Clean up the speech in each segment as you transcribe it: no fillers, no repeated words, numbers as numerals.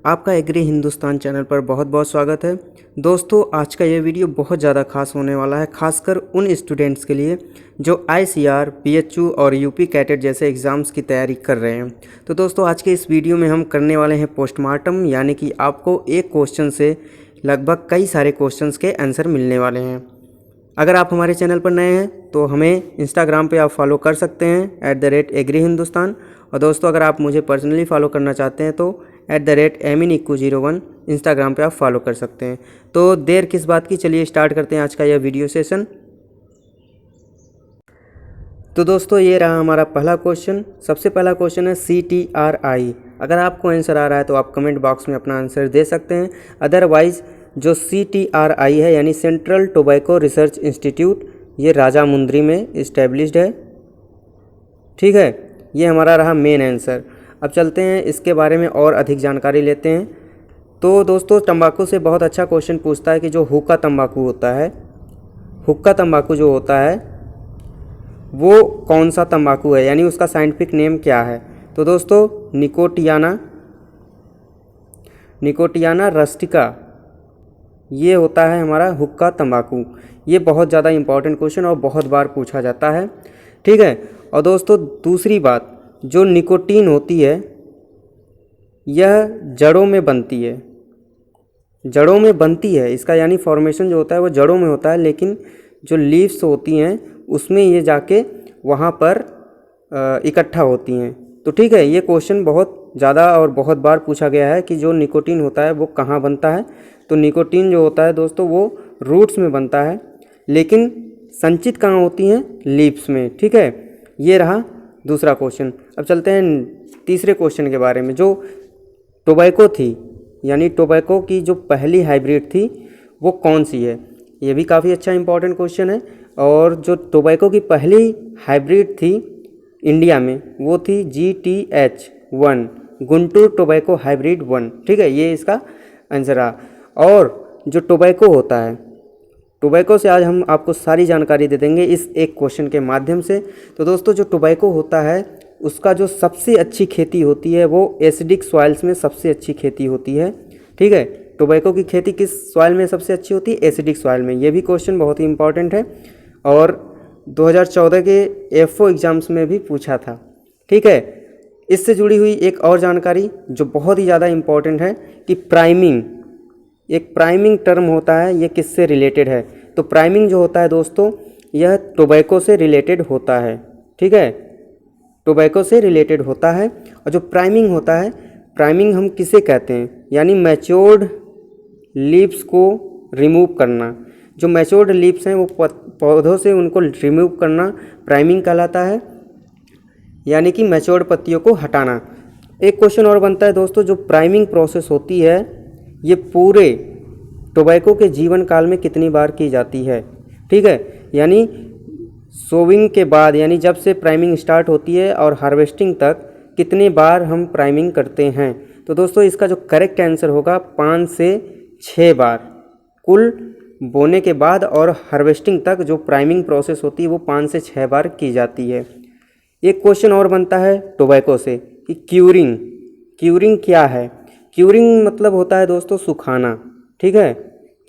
आपका agree Hindustan channel पर बहुत बहुत स्वागत है। दोस्तों, आज का ये वीडियो बहुत ज़्यादा खास होने वाला है, खासकर उन स्टूडेंट्स के लिए जो ICR, PHU और यूपी कैटेट जैसे एग्ज़ाम्स की तैयारी कर रहे हैं। तो दोस्तों, आज के इस वीडियो में हम करने वाले हैं पोस्टमार्टम, यानी कि आपको एक क्वेश्चन से लगभग कई सारे क्वेश्चंस के आंसर मिलने वाले हैं। अगर आप हमारे चैनल पर नए हैं तो हमें इंस्टाग्राम पे आप फॉलो कर सकते हैं @agrihinduस्तान। और दोस्तों, अगर आप मुझे पर्सनली फॉलो करना चाहते हैं तो @aminikku01 इंस्टाग्राम पे आप फॉलो कर सकते हैं। तो देर किस बात की, चलिए स्टार्ट करते हैं आज का यह वीडियो सेशन। तो दोस्तों, ये रहा हमारा पहला क्वेश्चन। सबसे पहला क्वेश्चन है CTRI। अगर आपको आंसर आ रहा है तो आप कमेंट बॉक्स में अपना आंसर दे सकते हैं। अदरवाइज़ जो CTRI है यानी सेंट्रल टोबैको रिसर्च इंस्टीट्यूट, ये राजामुंद्री में इस्टेब्लिश्ड है। ठीक है, ये हमारा रहा मेन आंसर। अब चलते हैं इसके बारे में और अधिक जानकारी लेते हैं। तो दोस्तों, तंबाकू से बहुत अच्छा क्वेश्चन पूछता है कि जो हुक्का तंबाकू होता है, हुक्का तंबाकू जो होता है वो कौन सा तंबाकू है, यानी उसका साइंटिफिक नेम क्या है। तो दोस्तों, निकोटियाना रस्टिका ये होता है हमारा हुक्का तंबाकू। ये बहुत ज़्यादा इंपॉर्टेंट क्वेश्चन और बहुत बार पूछा जाता है। ठीक है। और दोस्तों, दूसरी बात, जो निकोटीन होती है यह जड़ों में बनती है, जड़ों में बनती है। इसका यानी फॉर्मेशन जो होता है वो जड़ों में होता है, लेकिन जो लीव्स होती हैं उसमें ये जाके वहाँ पर इकट्ठा होती हैं। तो ठीक है, ये क्वेश्चन बहुत ज़्यादा और बहुत बार पूछा गया है कि जो निकोटीन होता है वो कहाँ बनता है। तो निकोटीन जो होता है दोस्तों वो रूट्स में बनता है, लेकिन संचित कहाँ होती हैं, लीव्स में। ठीक है, ये रहा दूसरा क्वेश्चन। अब चलते हैं तीसरे क्वेश्चन के बारे में। जो टोबैको थी, यानी टोबैको की जो पहली हाइब्रिड थी वो कौन सी है। ये भी काफ़ी अच्छा इंपॉर्टेंट क्वेश्चन है। और जो टोबैको की पहली हाइब्रिड थी इंडिया में वो थी GTH1, गुंटूर टोबैको हाइब्रिड 1। ठीक है, ये इसका आंसर रहा। और जो टोबैको होता है, टोबैको से आज हम आपको सारी जानकारी दे देंगे इस एक क्वेश्चन के माध्यम से। तो दोस्तों, जो टोबैको होता है उसका जो सबसे अच्छी खेती होती है वो एसिडिक सॉइल्स में सबसे अच्छी खेती होती है। ठीक है, टोबैको की खेती किस सॉइल में सबसे अच्छी होती है, एसिडिक सॉइल में। ये भी क्वेश्चन बहुत ही इंपॉर्टेंट है और 2014 के FO एग्ज़ाम्स में भी पूछा था। ठीक है, इससे जुड़ी हुई एक और जानकारी जो बहुत ही ज़्यादा इम्पॉर्टेंट है कि प्राइमिंग, एक प्राइमिंग टर्म होता है, ये किससे रिलेटेड है। तो प्राइमिंग जो होता है दोस्तों यह टोबैको से रिलेटेड होता है। ठीक है, टोबैको से रिलेटेड होता है। और जो प्राइमिंग होता है, प्राइमिंग हम किसे कहते हैं, यानी मैच्योर्ड लीव्स को रिमूव करना। जो मैच्योर्ड लीव्स हैं वो पौधों से उनको रिमूव करना प्राइमिंग कहलाता है, यानी कि मैच्योर्ड पत्तियों को हटाना। एक क्वेश्चन और बनता है दोस्तों, जो प्राइमिंग प्रोसेस होती है ये पूरे टोबैको के जीवन काल में कितनी बार की जाती है। ठीक है, यानी सोविंग के बाद, यानी जब से प्राइमिंग स्टार्ट होती है और हार्वेस्टिंग तक कितनी बार हम प्राइमिंग करते हैं। तो दोस्तों, इसका जो करेक्ट आंसर होगा 5 से 6 बार। कुल बोने के बाद और हार्वेस्टिंग तक जो प्राइमिंग प्रोसेस होती है वो 5 से 6 बार की जाती है। एक क्वेश्चन और बनता है टोबैको से कि क्यूरिंग क्या है। क्यूरिंग मतलब होता है दोस्तों सुखाना। ठीक है,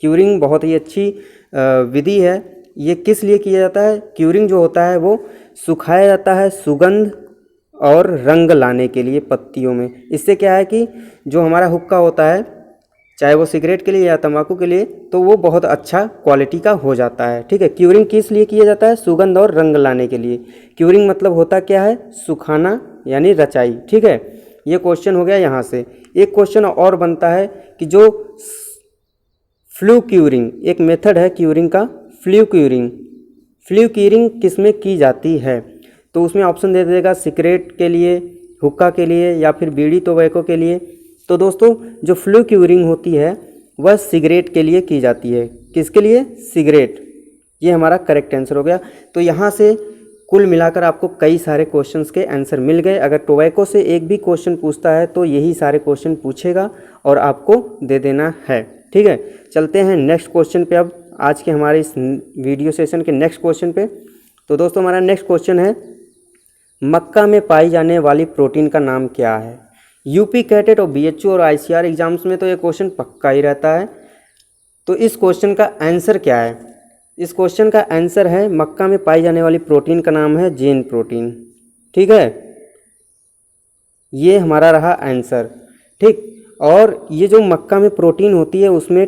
क्यूरिंग बहुत ही अच्छी विधि है। ये किस लिए किया जाता है, क्यूरिंग जो होता है वो सुखाया जाता है सुगंध और रंग लाने के लिए पत्तियों में। इससे क्या है कि जो हमारा हुक्का होता है, चाहे वो सिगरेट के लिए या तंबाकू के लिए, तो वो बहुत अच्छा क्वालिटी का हो जाता है। ठीक है, क्यूरिंग किस लिए किया जाता है, सुगंध और रंग लाने के लिए। क्यूरिंग मतलब होता क्या है, सुखाना यानी रचाई। ठीक है, ये क्वेश्चन हो गया यहाँ से। एक क्वेश्चन और बनता है कि जो फ्लू क्यूरिंग, एक मेथड है क्यूरिंग का, फ्लू क्यूरिंग किस में की जाती है। तो उसमें ऑप्शन दे देगा सिगरेट के लिए, हुक्का के लिए या फिर बीड़ी टोबैको के लिए। तो दोस्तों, जो फ्लू क्यूरिंग होती है वह सिगरेट के लिए की जाती है। किसके लिए, सिगरेट। ये हमारा करेक्ट आंसर हो गया। तो यहाँ से कुल मिलाकर आपको कई सारे क्वेश्चंस के आंसर मिल गए। अगर टोबैको से एक भी क्वेश्चन पूछता है तो यही सारे क्वेश्चन पूछेगा और आपको दे देना है। ठीक है, चलते हैं नेक्स्ट क्वेश्चन पे। अब आज के हमारे इस वीडियो सेशन के नेक्स्ट क्वेश्चन पे। तो दोस्तों, हमारा नेक्स्ट क्वेश्चन है, मक्का में पाई जाने वाली प्रोटीन का नाम क्या है। यूपी कैटेट और बीएचयू और आईसीआर एग्जाम्स में तो ये क्वेश्चन पक्का ही रहता है। तो इस क्वेश्चन का आंसर क्या है? इस क्वेश्चन का आंसर है मक्का में पाई जाने वाली प्रोटीन का नाम है जेन प्रोटीन। ठीक है, ये हमारा रहा आंसर। ठीक, और ये जो मक्का में प्रोटीन होती है उसमें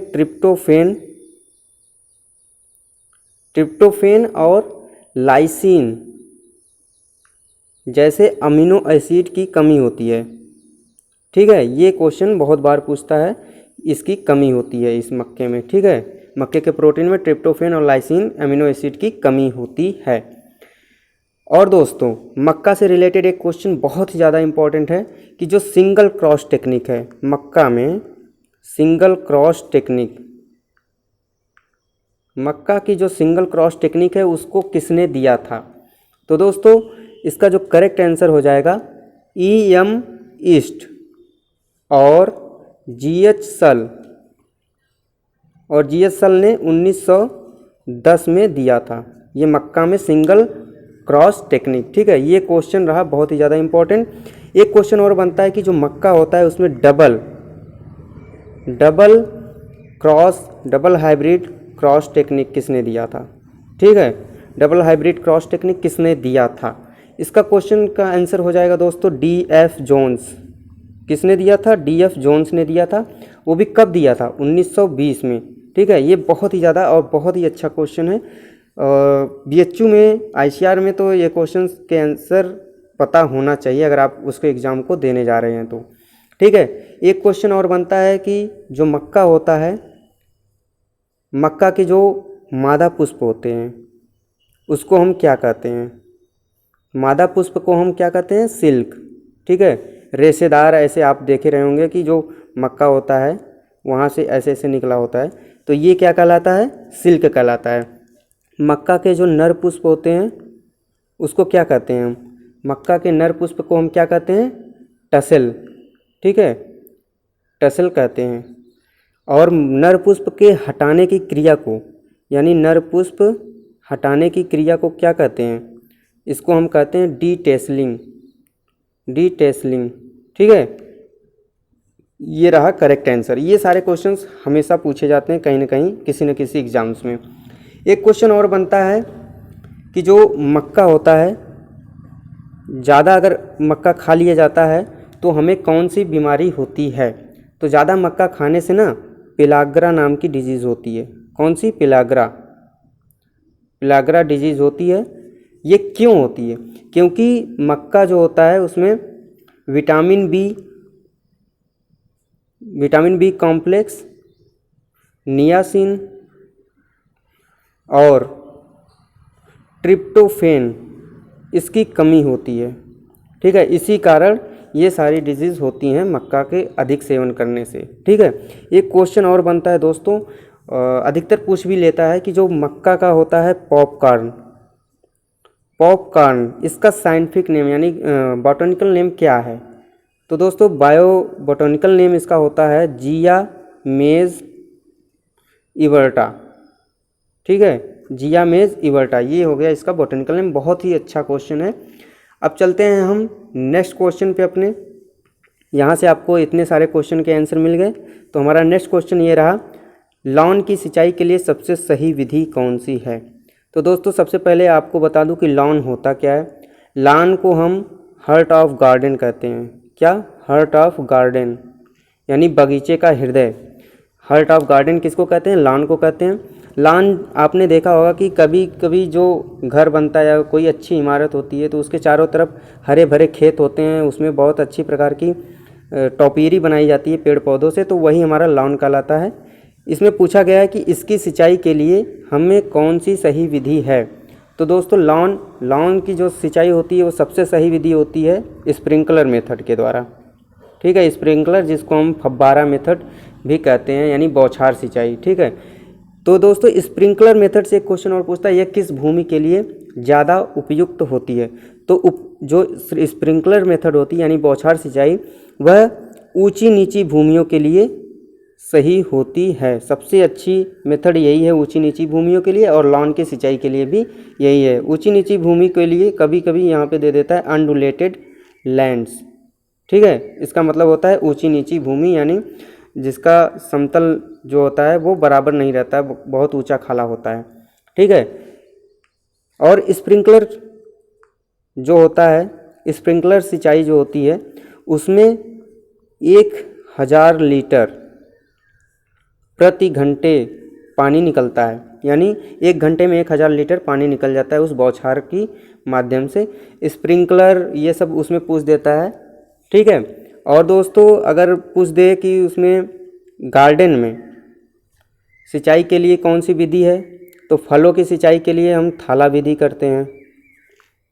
ट्रिप्टोफेन और लाइसिन जैसे अमीनो एसिड की कमी होती है। ठीक है, ये क्वेश्चन बहुत बार पूछता है, इसकी कमी होती है इस मक्के में। ठीक है, मक्के के प्रोटीन में ट्रिप्टोफेन और लाइसिन अमीनो एसिड की कमी होती है। और दोस्तों, मक्का से रिलेटेड एक क्वेश्चन बहुत ही ज़्यादा इम्पॉर्टेंट है कि जो सिंगल क्रॉस टेक्निक है मक्का में, सिंगल क्रॉस टेक्निक, मक्का की जो सिंगल क्रॉस टेक्निक है उसको किसने दिया था? तो दोस्तों, इसका जो करेक्ट आंसर हो जाएगा E.M. ईस्ट और G.H. सल, और G.H. सल ने 1910 में दिया था ये मक्का में सिंगल क्रॉस टेक्निक। ठीक है, ये क्वेश्चन रहा बहुत ही ज़्यादा इम्पोर्टेंट। एक क्वेश्चन और बनता है कि जो मक्का होता है उसमें डबल हाइब्रिड क्रॉस टेक्निक किसने दिया था? ठीक है, डबल हाइब्रिड क्रॉस टेक्निक किसने दिया था? इसका क्वेश्चन का आंसर हो जाएगा दोस्तों D.F. जोन्स। किसने दिया था? D.F. जोन्स ने दिया था। वो भी कब दिया था? 1920 में। ठीक है, ये बहुत ही ज़्यादा और बहुत ही अच्छा क्वेश्चन है। BHU में, ICR में तो ये क्वेश्चन के आंसर पता होना चाहिए अगर आप उसके एग्ज़ाम को देने जा रहे हैं तो। ठीक है, एक क्वेश्चन और बनता है कि जो मक्का होता है, मक्का के जो मादा पुष्प होते हैं उसको हम क्या कहते हैं? मादा पुष्प को हम क्या कहते हैं? सिल्क। ठीक है, रेशेदार ऐसे आप देखे रहे होंगे कि जो मक्का होता है वहाँ से ऐसे ऐसे निकला होता है, तो ये क्या कहलाता है? सिल्क कहलाता है। मक्का के जो नर पुष्प होते हैं उसको क्या कहते हैं हम? मक्का के नर पुष्प को हम क्या कहते हैं? टसल। ठीक है, टसल कहते हैं। और नर पुष्प के हटाने की क्रिया को, यानी नर पुष्प हटाने की क्रिया को क्या कहते हैं? इसको हम कहते हैं डीटेसलिंग। ठीक है, ये रहा करेक्ट आंसर। ये सारे क्वेश्चंस हमेशा पूछे जाते हैं कहीं ना कहीं किसी न किसी एग्जाम्स में। एक क्वेश्चन और बनता है कि जो मक्का होता है, ज़्यादा अगर मक्का खा लिया जाता है तो हमें कौन सी बीमारी होती है? तो ज़्यादा मक्का खाने से ना पेलाग्रा नाम की डिजीज़ होती है। कौन सी? पेलाग्रा डिजीज़ होती है। ये क्यों होती है? क्योंकि मक्का जो होता है उसमें विटामिन बी कॉम्प्लेक्स, नियासिन और ट्रिप्टोफेन इसकी कमी होती है। ठीक है, इसी कारण ये सारी डिजीज़ होती हैं मक्का के अधिक सेवन करने से। ठीक है, एक क्वेश्चन और बनता है दोस्तों, अधिकतर पूछ भी लेता है कि जो मक्का का होता है पॉपकॉर्न, इसका साइंटिफिक नेम यानी बॉटनिकल नेम क्या है? तो दोस्तों, बॉटनिकल नेम इसका होता है जिया मेज इवर्टा। ठीक है, जिया मेज इवर्टा, ये हो गया इसका बॉटनिकल नेम। बहुत ही अच्छा क्वेश्चन है। अब चलते हैं हम नेक्स्ट क्वेश्चन पे अपने। यहाँ से आपको इतने सारे क्वेश्चन के आंसर मिल गए, तो हमारा नेक्स्ट क्वेश्चन ये रहा, लॉन की सिंचाई के लिए सबसे सही विधि कौन सी है? तो दोस्तों, सबसे पहले आपको बता दूं कि लॉन होता क्या है। लॉन को हम हार्ट ऑफ गार्डन कहते हैं। क्या? हार्ट ऑफ गार्डन, यानी बगीचे का हृदय। हार्ट ऑफ गार्डन किसको कहते हैं? लॉन को कहते हैं। लॉन आपने देखा होगा कि कभी कभी जो घर बनता है या कोई अच्छी इमारत होती है तो उसके चारों तरफ हरे भरे खेत होते हैं, उसमें बहुत अच्छी प्रकार की टॉपियरी बनाई जाती है पेड़ पौधों से, तो वही हमारा लॉन कहलाता है। इसमें पूछा गया है कि इसकी सिंचाई के लिए हमें कौन सी सही विधि है? तो दोस्तों, लॉन की जो सिंचाई होती है वो सबसे सही विधि होती है स्प्रिंकलर मेथड के द्वारा। ठीक है, स्प्रिंकलर जिसको हम फव्वारा मेथड भी कहते हैं, यानी बौछार सिंचाई। ठीक है, तो दोस्तों स्प्रिंकलर मेथड से एक क्वेश्चन और पूछता है, यह किस भूमि के लिए ज़्यादा उपयुक्त होती है? तो जो स्प्रिंकलर मेथड होती है यानी बौछार सिंचाई, वह ऊंची नीची भूमियों के लिए सही होती है। सबसे अच्छी मेथड यही है ऊंची नीची भूमियों के लिए, और लॉन की सिंचाई के लिए भी यही है। ऊंची नीची भूमि के लिए कभी कभी यहाँ पे दे देता है अनडुलेटेड लैंड्स। ठीक है, इसका मतलब होता है ऊंची नीची भूमि, यानी जिसका समतल जो होता है वो बराबर नहीं रहता है, बहुत ऊंचा खाला होता है। ठीक है, और स्प्रिंकलर जो होता है, स्प्रिंकलर सिंचाई जो होती है उसमें 1000 लीटर प्रति घंटे पानी निकलता है, यानी 1 घंटे में 1000 लीटर पानी निकल जाता है उस बौछार की माध्यम से। स्प्रिंकलर ये सब उसमें पूछ देता है। ठीक है, और दोस्तों अगर पूछ दे कि उसमें गार्डन में सिंचाई के लिए कौन सी विधि है, तो फलों की सिंचाई के लिए हम थाला विधि करते हैं,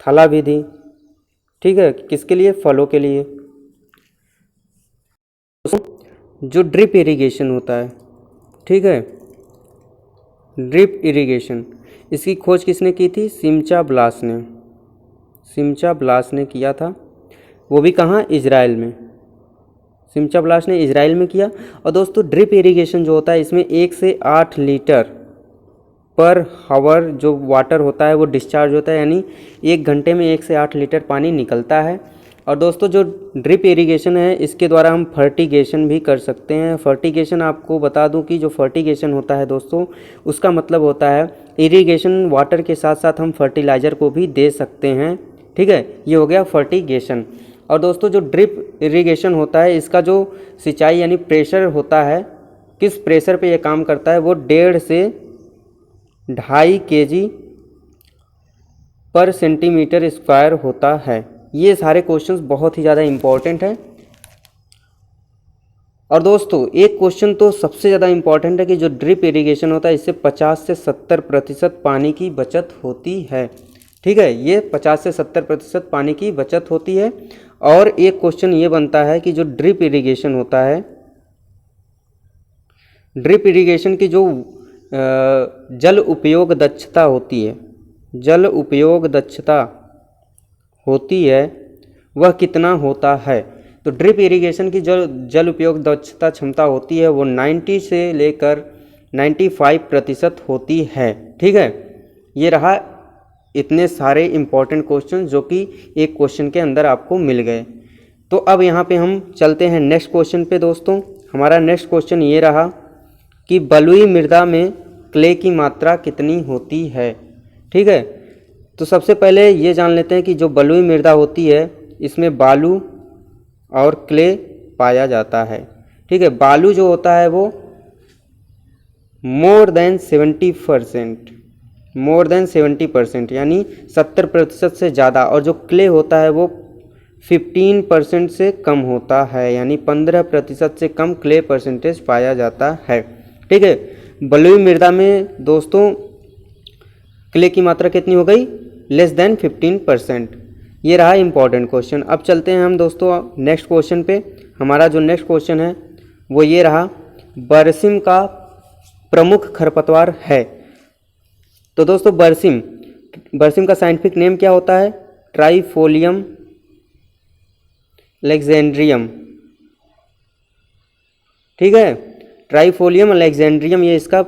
थाला विधि। ठीक है, किसके लिए? फलों के लिए। जो ड्रिप इरिगेशन होता है, ठीक है, ड्रिप इरिगेशन, इसकी खोज किसने की थी? सिमचा ब्लास ने, सिमचा ब्लास ने किया था। वो भी कहाँ? इजराइल में। सिमचा ब्लास ने इजराइल में किया। और दोस्तों ड्रिप इरिगेशन जो होता है इसमें 1 से 8 लीटर पर हावर जो वाटर होता है वो डिस्चार्ज होता है, यानी 1 घंटे में 1 से 8 लीटर पानी निकलता है। और दोस्तों जो ड्रिप इरिगेशन है इसके द्वारा हम फर्टिगेशन भी कर सकते हैं। फर्टिगेशन आपको बता दूं कि जो फर्टिगेशन होता है दोस्तों उसका मतलब होता है इरिगेशन वाटर के साथ साथ हम फर्टिलाइज़र को भी दे सकते हैं। ठीक है, ये हो गया फर्टिगेशन। और दोस्तों जो ड्रिप इरिगेशन होता है इसका जो सिंचाई यानी प्रेशर होता है, किस प्रेशर पे ये काम करता है, वो 1.5 से 2.5 kg पर सेंटीमीटर स्क्वायर होता है। ये सारे क्वेश्चंस बहुत ही ज़्यादा इम्पॉर्टेंट हैं। और दोस्तों एक क्वेश्चन तो सबसे ज़्यादा इम्पॉर्टेंट है कि जो ड्रिप इरिगेशन होता है इससे 50 से 70% पानी की बचत होती है। ठीक है, ये 50 से 70% पानी की बचत होती है। और एक क्वेश्चन ये बनता है कि जो ड्रिप इरिगेशन होता है, ड्रिप इरिगेशन की जो जल उपयोग दक्षता होती है, जल उपयोग दक्षता होती है वह कितना होता है? तो ड्रिप इरिगेशन की जो जल उपयोग दक्षता क्षमता होती है वो 90 से लेकर 95% होती है। ठीक है, ये रहा इतने सारे इम्पॉर्टेंट क्वेश्चन जो कि एक क्वेश्चन के अंदर आपको मिल गए। तो अब यहाँ पे हम चलते हैं नेक्स्ट क्वेश्चन पे। दोस्तों हमारा नेक्स्ट क्वेश्चन ये रहा कि बलुई मृदा में क्ले की मात्रा कितनी होती है। ठीक है, तो सबसे पहले ये जान लेते हैं कि जो बलुई मृदा होती है इसमें बालू और क्ले पाया जाता है। ठीक है, बालू जो होता है वो मोर देन 70% यानी 70% से ज़्यादा, और जो क्ले होता है वो 15% से कम होता है, यानी 15% से कम क्ले परसेंटेज पाया जाता है। ठीक है, बलुई मृदा में दोस्तों क्ले की मात्रा कितनी हो गई? Less than 15%। ये रहा इम्पॉर्टेंट क्वेश्चन। अब चलते हैं हम दोस्तों नेक्स्ट क्वेश्चन पे। हमारा जो नेक्स्ट क्वेश्चन है वो ये रहा, बरसिम का प्रमुख खरपतवार है। तो दोस्तों बरसिम का साइंटिफिक नेम क्या होता है? ट्राइफोलियम अलेक्जेंड्रियम। ठीक है, ट्राइफोलियम अलेक्जेंड्रियम ये इसका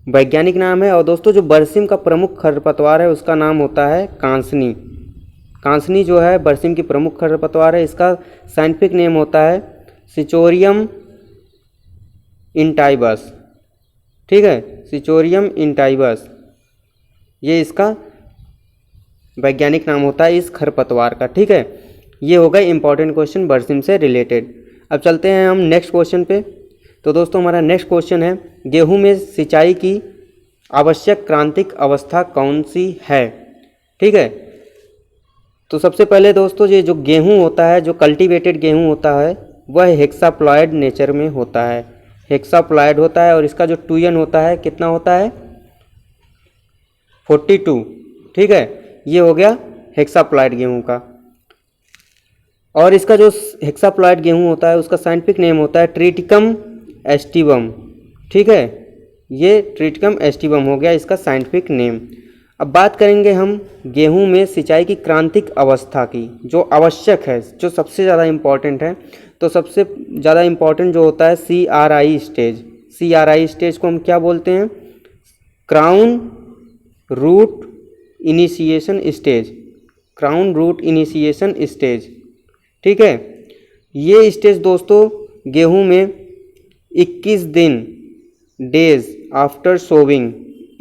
वैज्ञानिक नाम है। और दोस्तों जो बरसिम का प्रमुख खरपतवार है उसका नाम होता है कांसनी। कांसनी जो है बरसिम की प्रमुख खरपतवार है, इसका साइंटिफिक नेम होता है सिचोरियम इंटाइबस। ठीक है, सिचोरियम इंटाइबस ये इसका वैज्ञानिक नाम होता है इस खरपतवार का। ठीक है, ये हो गए इंपॉर्टेंट क्वेश्चन बरसिम से रिलेटेड। अब चलते हैं हम नेक्स्ट क्वेश्चन पे। तो दोस्तों हमारा नेक्स्ट क्वेश्चन है, गेहूं में सिंचाई की आवश्यक क्रांतिक अवस्था कौन सी है? ठीक है, तो सबसे पहले दोस्तों ये जो गेहूं होता है, जो कल्टीवेटेड गेहूं होता है वह हेक्साप्लॉयड नेचर में होता है, हेक्साप्लॉयड होता है। और इसका जो टूयन होता है कितना होता है? 42। ठीक है, ये हो गया हेक्साप्लॉयड गेहूं का। और इसका जो हेक्साप्लॉयड गेहूं होता है उसका साइंटिफिक नेम होता है ट्रिटिकम एस्टिवम। ठीक है, ये ट्रिटिकम एस्टिवम हो गया इसका साइंटिफिक नेम। अब बात करेंगे हम गेहूं में सिंचाई की क्रांतिक अवस्था की, जो आवश्यक है, जो सबसे ज़्यादा इम्पॉर्टेंट है। तो सबसे ज़्यादा इम्पॉर्टेंट जो होता है CRI स्टेज। CRI स्टेज को हम क्या बोलते हैं? Crown root initiation stage, crown root initiation stage. ठीक है, ये स्टेज दोस्तों गेहूं में 21 दिन डेज आफ्टर सोविंग,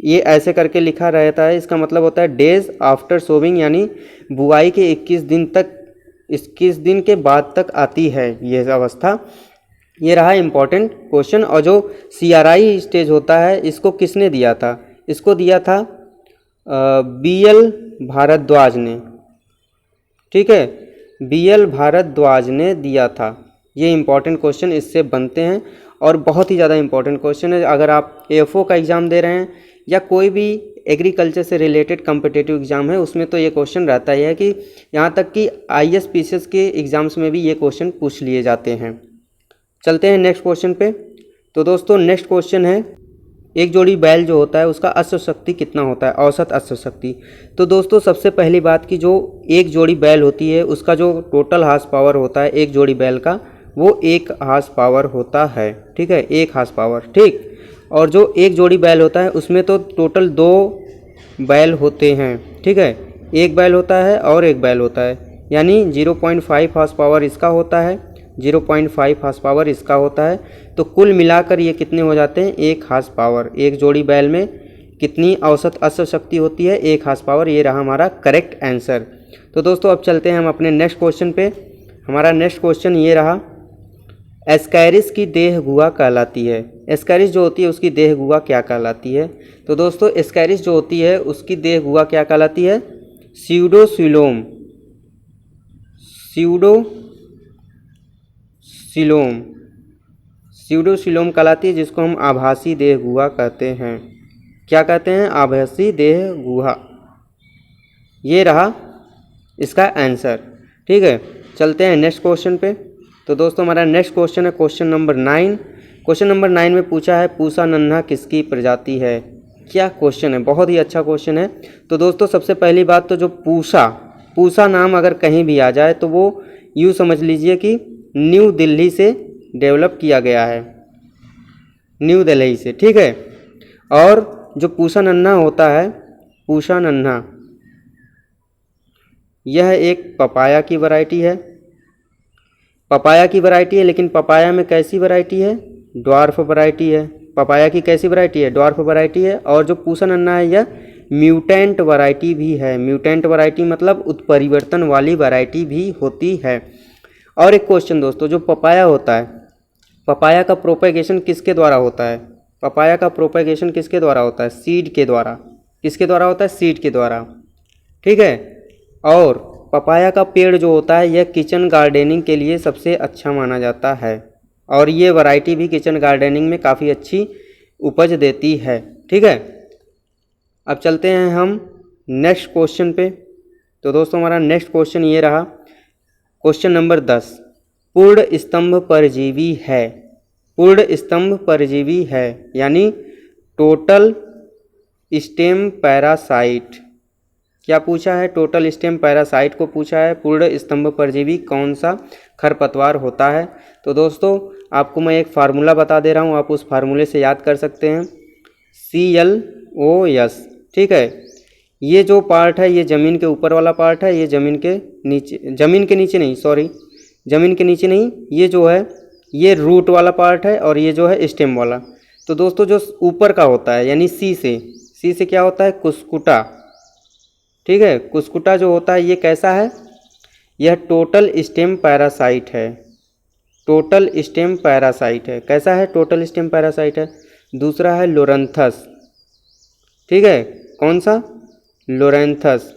ये ऐसे करके लिखा रहता है, इसका मतलब होता है डेज आफ्टर सोविंग, यानी बुआई के 21 दिन के बाद तक आती है ये अवस्था। ये रहा इम्पोर्टेंट क्वेश्चन। और जो CRI स्टेज होता है इसको किसने दिया था? इसको दिया था BL भारद्वाज ने, ठीक है, BL भारद्वाज ने दिया था। ये इम्पॉर्टेंट क्वेश्चन इससे बनते हैं और बहुत ही ज़्यादा इम्पॉर्टेंट क्वेश्चन है। अगर आप AFO का एग्ज़ाम दे रहे हैं या कोई भी एग्रीकल्चर से रिलेटेड कम्पिटिटिव एग्ज़ाम है उसमें तो ये क्वेश्चन रहता ही है, कि यहाँ तक कि IAS PCS के एग्ज़ाम्स में भी ये क्वेश्चन पूछ लिए जाते हैं। चलते हैं नेक्स्ट क्वेश्चन पे। तो दोस्तों नेक्स्ट क्वेश्चन है, एक जोड़ी बैल जो होता है उसका अश्व शक्ति कितना होता है, औसत अश्व शक्ति। तो दोस्तों सबसे पहली बात कि जो एक जोड़ी बैल होती है उसका जो टोटल हार्स पावर होता है एक जोड़ी बैल का, वो 1 हार्स पावर होता है, ठीक है, 1 हार्स पावर, ठीक। और जो एक जोड़ी बैल होता है उसमें तो टोटल 2 बैल होते हैं, ठीक है, एक बैल होता है और एक बैल होता है, यानी 0.5 हार्स पावर इसका होता है, 0.5 हार्स पावर इसका होता है। तो कुल मिलाकर ये कितने हो जाते हैं, 1 हार्स पावर। एक जोड़ी बैल में कितनी औसत अश्व शक्ति होती है, 1 हार्स पावर। ये रहा हमारा करेक्ट आंसर। तो दोस्तों अब चलते हैं हम अपने नेक्स्ट क्वेश्चन पे। हमारा नेक्स्ट क्वेश्चन ये रहा, एस्कैरिस की देह गुहा कहलाती है। एस्कैरिस जो होती है उसकी देह गुहा क्या कहलाती है? तो दोस्तों एस्कैरिस जो होती है उसकी देह गुहा क्या कहलाती है? स्यूडोसिलोम, स्यूडोसिलोम कहलाती है, जिसको हम आभासी देह गुहा कहते हैं। क्या कहते हैं? आभासी देह गुहा। ये रहा इसका आंसर, ठीक है। चलते हैं नेक्स्ट क्वेश्चन पे। तो दोस्तों हमारा नेक्स्ट क्वेश्चन है क्वेश्चन नंबर 9। क्वेश्चन नंबर 9 में पूछा है पूसा नन्हा किसकी प्रजाति है। क्या क्वेश्चन है, बहुत ही अच्छा क्वेश्चन है। तो दोस्तों सबसे पहली बात तो जो पूसा नाम अगर कहीं भी आ जाए तो वो यूँ समझ लीजिए कि न्यू दिल्ली से डेवलप किया गया है, न्यू दिल्ली से, ठीक है। और जो पूसा नन्हा होता है, पूसा नन्हा, यह एक पपाया की वैरायटी है, पपाया की वैरायटी है। लेकिन पपाया में कैसी वैरायटी है? ड्वार्फ वैरायटी है। पपाया की कैसी वैरायटी है? ड्वार्फ वैरायटी है। और जो पूसा नन्हा है यह म्यूटेंट वैरायटी भी है। म्यूटेंट वैरायटी मतलब उत्परिवर्तन वाली वैरायटी भी होती है। और एक क्वेश्चन दोस्तों, जो पपाया होता है, पपाया का प्रोपेगेशन किसके द्वारा होता है? पपाया का प्रोपेगेशन किसके द्वारा होता है? सीड के द्वारा। किसके द्वारा होता है? सीड के द्वारा, ठीक है। और पपाया का पेड़ जो होता है यह किचन गार्डनिंग के लिए सबसे अच्छा माना जाता है, और ये वैरायटी भी किचन गार्डनिंग में काफ़ी अच्छी उपज देती है, ठीक है। अब चलते हैं हम नेक्स्ट क्वेश्चन पे। तो दोस्तों हमारा नेक्स्ट क्वेश्चन ये रहा, क्वेश्चन नंबर 10। पूर्ण स्तंभ परजीवी है। पूर्ण स्तंभ परजीवी है यानी टोटल स्टेम पैरासाइट। क्या पूछा है? टोटल स्टेम पैरासाइट को पूछा है। पूर्ण स्तंभ परजीवी कौन सा खरपतवार होता है? तो दोस्तों आपको मैं एक फार्मूला बता दे रहा हूँ, आप उस फार्मूले से याद कर सकते हैं, CLOS, ठीक है। ये जो पार्ट है ये ज़मीन के ऊपर वाला पार्ट है, ये ज़मीन के नीचे नहीं, ये जो है ये रूट वाला पार्ट है और ये जो है स्टेम वाला। तो दोस्तों जो ऊपर का होता है यानी सी से क्या होता है? कुस्कुटा, ठीक है। कुस्कुटा जो होता है ये कैसा है? यह टोटल स्टेम पैरासाइट है। टोटल स्टेम पैरासाइट है। कैसा है? टोटल स्टेम पैरासाइट है। दूसरा है लोरेंथस, ठीक है। कौन सा? लोरेंथस।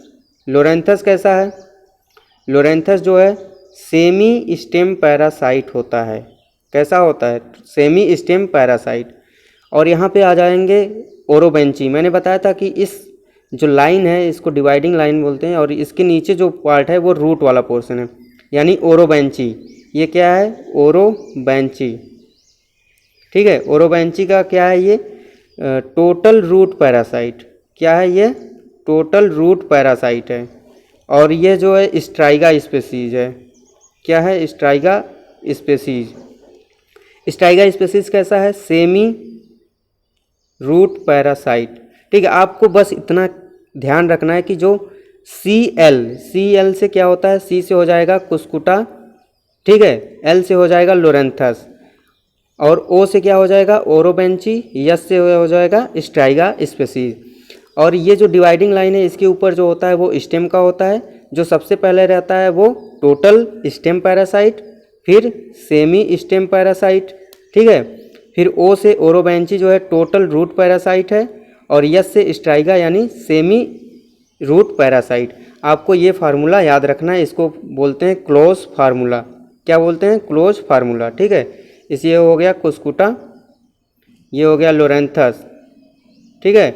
लोरेंथस कैसा है? लोरेंथस जो है सेमी स्टेम पैरासाइट होता है। कैसा होता है? Semi stem parasite. और यहाँ पे आ जाएंगे ओरोबेंची। मैंने बताया था कि इस जो लाइन है इसको डिवाइडिंग लाइन बोलते हैं, और इसके नीचे जो पार्ट है वो रूट वाला पोर्शन है यानी ओरोबेंची। ये क्या है? ओरोबेंची, ठीक है। ओरोबेंची का क्या है? ये टोटल रूट पैरासाइट। क्या है ये? टोटल रूट पैरासाइट है। और ये जो है स्ट्राइगा स्पेसीज है। क्या है? Striga species. स्ट्राइगा स्पेसीज कैसा है? सेमी रूट पैरासाइट, ठीक है। आपको बस इतना ध्यान रखना है कि जो CL से क्या होता है? C से हो जाएगा कुस्कुटा, ठीक है। एल से हो जाएगा लोरेंथस, और ओ से क्या हो जाएगा ओरोबेंची, यस से हो जाएगा स्ट्राइगा स्पीसीज। और ये जो डिवाइडिंग लाइन है इसके ऊपर जो होता है वो स्टेम का होता है। जो सबसे पहले रहता है वो टोटल स्टेम पैरासाइट, फिर सेमी स्टेम पैरासाइट, ठीक है। फिर ओ से ओरोबेंची जो है टोटल रूट पैरासाइट है, और यस से स्ट्राइगा यानी सेमी रूट पैरासाइट। आपको ये फार्मूला याद रखना है, इसको बोलते हैं क्लोज फार्मूला। क्या बोलते हैं? क्लोज फार्मूला, ठीक है। इस ये हो गया कुस्कुटा, ये हो गया लोरेंथस, ठीक है।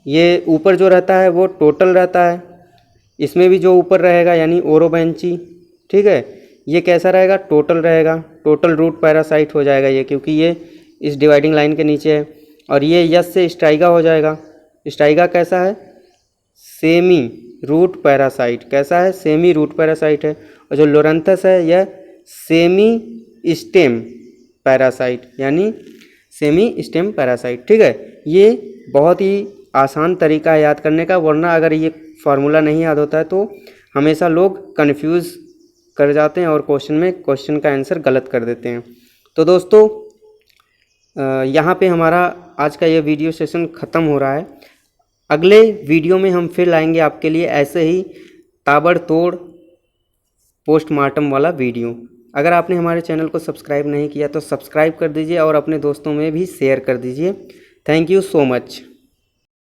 ये ऊपर जो रहता है वो टोटल रहता है, इसमें भी जो ऊपर रहेगा यानी ओरोबेंची, ठीक है। ये कैसा रहेगा? टोटल रहेगा, टोटल रूट पैरासाइट हो जाएगा ये, क्योंकि ये इस डिवाइडिंग लाइन के नीचे है। और ये यस से स्ट्राइगा हो जाएगा। स्ट्राइगा कैसा है? Semi root parasite. कैसा है? सेमी रूट पैरासाइट है। और जो लोरेंथस है यह सेमी स्टेम पैरासाइट यानी सेमी स्टेम पैरासाइट, ठीक है। ये बहुत ही आसान तरीका है याद करने का, वरना अगर ये फार्मूला नहीं याद होता है तो हमेशा लोग कंफ्यूज कर जाते हैं और क्वेश्चन का आंसर गलत कर देते हैं। तो दोस्तों यहाँ पे हमारा आज का ये वीडियो सेशन ख़त्म हो रहा है। अगले वीडियो में हम फिर लाएंगे आपके लिए ऐसे ही ताबड़तोड़ पोस्टमार्टम वाला वीडियो। अगर आपने हमारे चैनल को सब्सक्राइब नहीं किया तो सब्सक्राइब कर दीजिए और अपने दोस्तों में भी शेयर कर दीजिए। Thank you so much.